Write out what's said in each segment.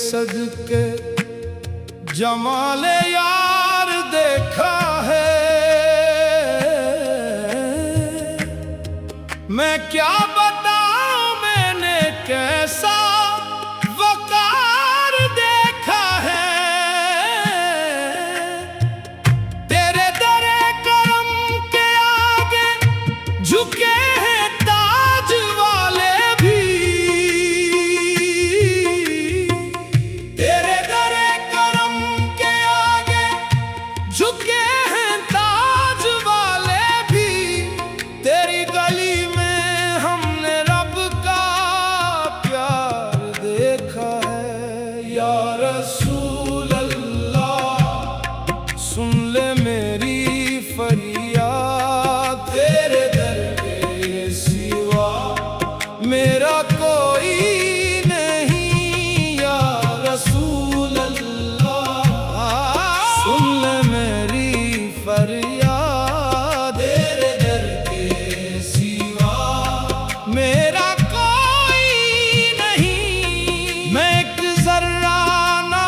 सदके जमाले यार देखा है। मैं क्या बताऊं मैंने कैसा वकार देखा है। तेरे दरे करम के आगे झुके हैं ताज वाले भी। तेरे दरे करम के आगे झुके हैं ताज वाले भी। तेरी गली में हमने रब का प्यार देखा है। या रसूल अल्लाह सुन ले मेरी फरियाद। तेरे दर के सिवा मेरा कोई नहीं। या रसूल अल्लाह सुन ले मेरी फरियाद। तेरे दर के सिवा मेरा कोई नहीं। मैं एक जर्रा ना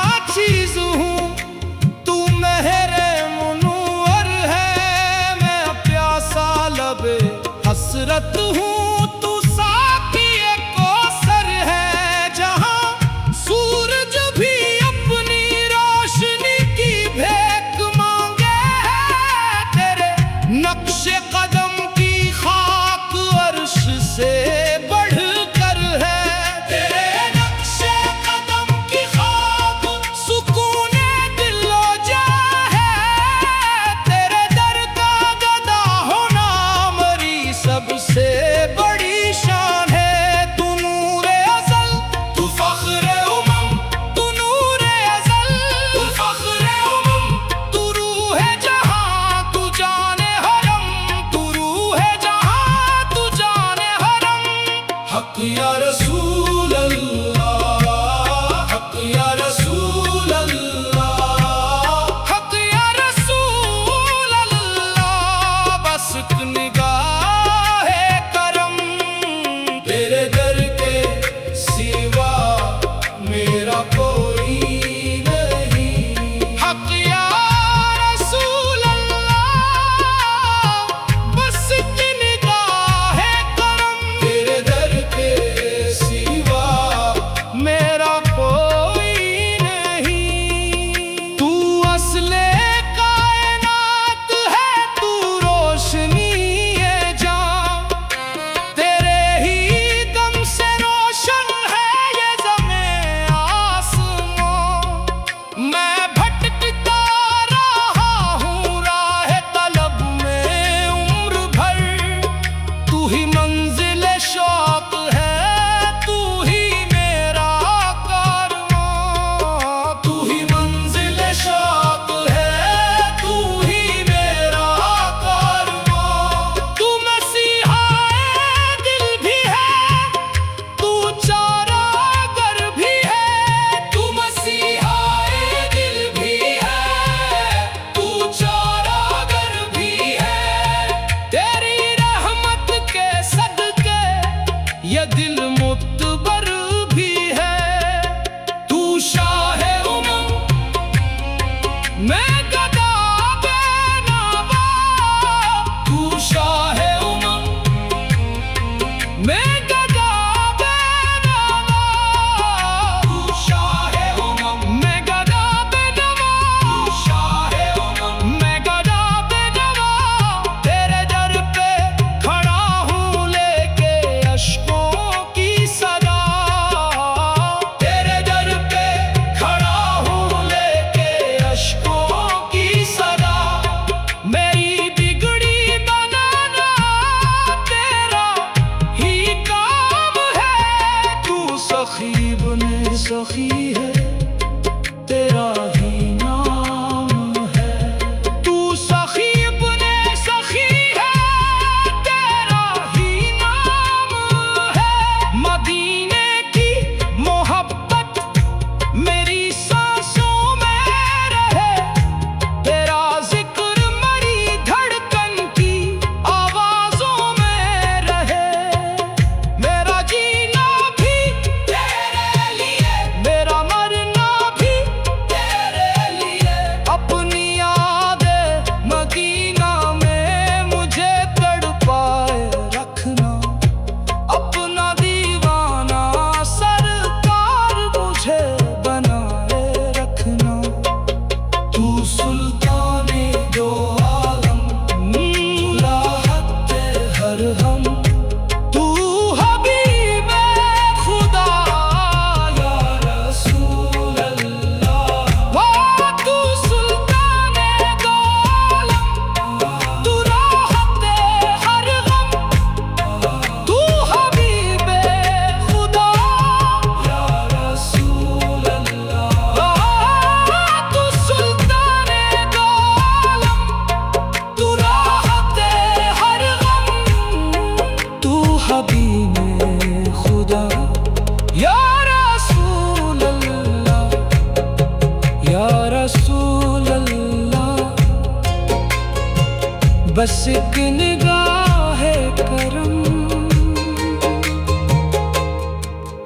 बस एक निगाह करम,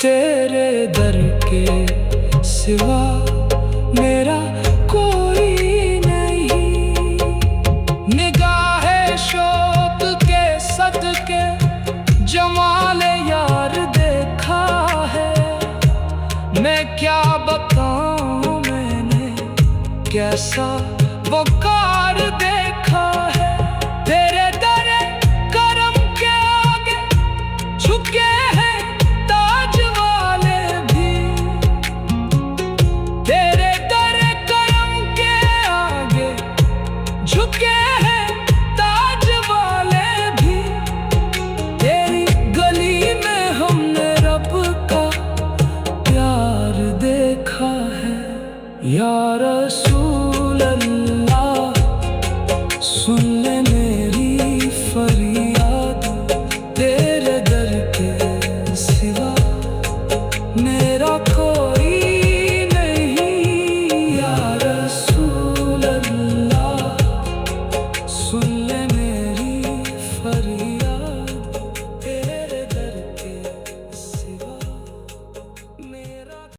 तेरे दर के सिवा मेरा कोई नहीं। निगाह शौक के सदके जमाले यार देखा है, मैं क्या बताऊं मैंने कैसा वकार देखा है। तेरे दर करम के आगे झुके हैं ताज वाले भी, तेरे दर करम के आगे झुके हैं ताज वाले भी। तेरी गली में हमने रब का प्यार देखा है या रसूल।